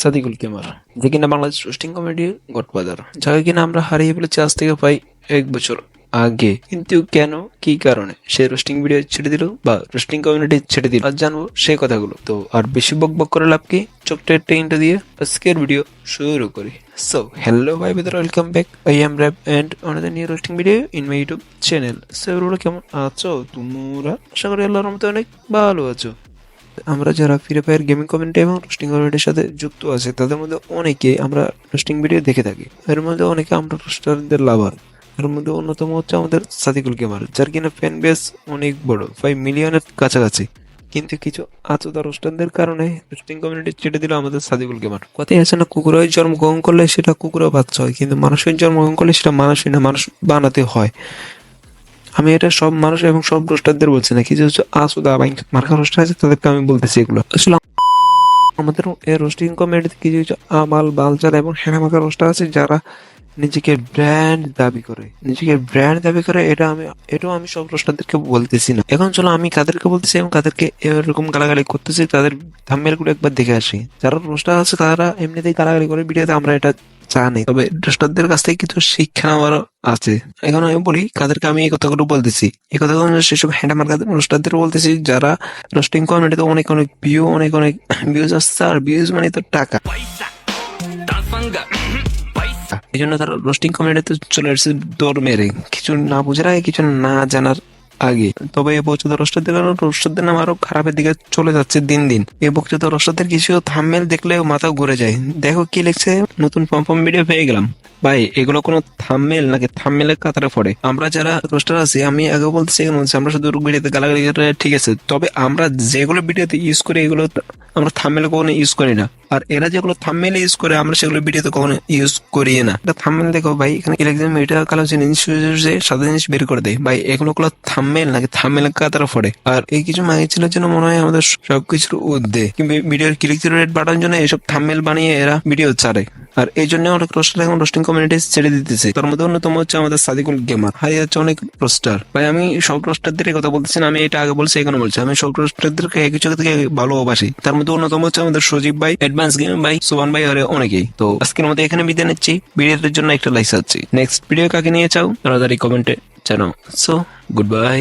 Sadikul Kemar, যে কিনা Bangladesh roasting কমেডির গডফাদার, যাকে কিনা আমরা হারিয়ে ফেলেছি আজ থেকে প্রায় 1 বছর আগে। কিন্তু কেন, কি কারণে সে রোস্টিং ভিডিও ছেড়ে দিল বা রোস্টিং কমিউনিটি ছেড়ে দিল, আজ জানবো সেই কথাগুলো। তো আর বেশি বক বক করে লাভ কি, ছোট্ট একটা ইন্টার দিয়ে আজকের ভিডিও শুরু করি। সো হ্যালো ভাই বেদার, welcome back. I am rap and another new roasting video in my YouTube channel. So এগুলো কেমন আছো তোমরা? আশা করি আল্লাহর রহমতে অনেক ভালো আছো। আমরা যারা ফ্রি ফায়ার গেমিং কমিউনিটি এবং রোস্টিং কমিউনিটির সাথে যুক্ত আছে, তাদের মধ্যে অনেকে আমরা রোস্টিং ভিডিও দেখে থাকি। এর মধ্যে অনেকে আমরা রোস্টারদের লাভার। এর মধ্যে অন্যতম হচ্ছে আমাদের সাদিকুল গেমার, যার কিনা ফ্যান বেস অনেক বড়, 5 মিলিয়নের কাছাকাছি। কিন্তু কিছু আচুদা রোস্টারদের কারণে রোস্টিং কমিউনিটি ছেড়ে দিল আমাদের সাদিকুল গেমার। কথাই আছে না, কুকুরের জন্মগ্রহণ করলে সেটা কুকুরের বাচ্চা হয়, কিন্তু মানুষের জন্মগ্রহণ করলে সেটা মানুষই না, মানুষ বানাতে হয়। আমি এটা সব মানুষ এবং সব রোস্টারদের বলছি না, কিছু কিছু আসুদা মার্কা রোস্টার আছে তাদেরকে আমি বলতেছি এগুলো। আসলে আমাদের এই রোস্টিং কমিউনিটিতে কিছু কিছু আমাল বালচাল এবং হেনামাকা রোস্টার আছে যারা নিজেকে ব্র্যান্ড দাবি করে, এটাও আমি সব রোস্টারদেরকে বলতেছি না। এখন চলো আমি কাদেরকে বলতেছি এবং কাদেরকে এরকম গালাগালি করতেছি তাদের থাম্বনেল গুলো একবার দেখে আসি। যারা রোস্টার আছে তারা এমনিতেই গালাগালি করে ভিডিওতে, আমরা এটা জানি, তবে রোস্টারদের কাছ থেকে কিছু শিক্ষা নেওয়ারও আছে। এখন আমি বলি কাদেরকে আমি এই কথাগুলো বলতেছি, এই কথাগুলো সেসব হ্যান্ডামার রোস্টারদের বলতেছি যারা রোস্টিং কমিউনিটিতে অনেক অনেক ভিউ, অনেক অনেক ভিউজ আসছে, আর ভিউজ মানে তো টাকা। এই জন্য তারা রোস্টিং কমিউনিটিতে চলে এসেছে দৌড় মেরে, কিছু না বুঝার আগে, কিছু না জানার আগে। তবে এই বক্তৃতা রোস্টারদের কারণে রোস্টারদের নাম আরো খারাপের দিকে চলে যাচ্ছে দিন দিন। এই বক্তৃতা রোস্টারদের কিছু থাম্বনেল দেখলে মাথা ঘুরে যায়। দেখো কি লিখছে, নতুন পম্পম ভিডিও পেয়ে গেলাম। ভাই এগুলো কোনো থাম্বনেল নাকি থাম্বনেলের কাতারে পড়ে? আমরা যারা রোস্টার আছি, আমি আগে বলতেছি এখানে হচ্ছে আমরা শুধু ভিডিওতে গালাগালি করে ঠিক আছে, তবে আমরা যেগুলো ভিডিওতে ইউজ করি এগুলো আমরা থাম্বনেল কখনো ইউজ করি না। আর এরা যেগুলো থাম্বনেল ইউজ করে আমরা সেগুলো ভিডিওতে কখনো ইউজ করি না। এটা থাম্বনেল দেখো ভাই, এখানে ইলেকশন এটা কালো জিনিস সাদা জিনিস বের করে দেয়। ভাই এগুলো থাম্বনেল নাকি থাম্বনেল কাতারে পড়ে? আর এই কিছু মাগি ছিল জন্য মনে হয় আমাদের সবকিছুর ঊর্ধ্বে, কিন্তু ভিডিওর ক্লিক থ্রু রেট বাড়ানোর জন্য এসব থাম্বনেল বানিয়ে এরা ভিডিও ছাড়ে। আর এই জন্য অনেক রোস্টার এখন রোস্টিং কমিউনিটি ছেড়ে দিতেছে। তার মধ্যে অন্যতম হচ্ছে আমাদের সাদিকুল গেমার, হারিয়ে যাচ্ছে অনেক রোস্টার। ভাই আমি সব রোস্টারদের কথা বলতেছি না, আমি এটা আগে বলছি এখানে বলছি, আমি সব রোস্টারদেরকে এক কিছু থেকে ভালোবাসি। তার মধ্যে অন্যতম হচ্ছে আমাদের সজীব ভাই, অ্যাডভান্স গেম ভাই, সোহান ভাই, আর অনেকেই। তো আজকের মধ্যে এখানে বিদায় নিচ্ছি, ভিডিওর জন্য একটা লাইক চাচ্ছি। নেক্সট ভিডিও কাকে নিয়ে চাও তাড়াতাড়ি কমেন্টে জানাও। So good bye.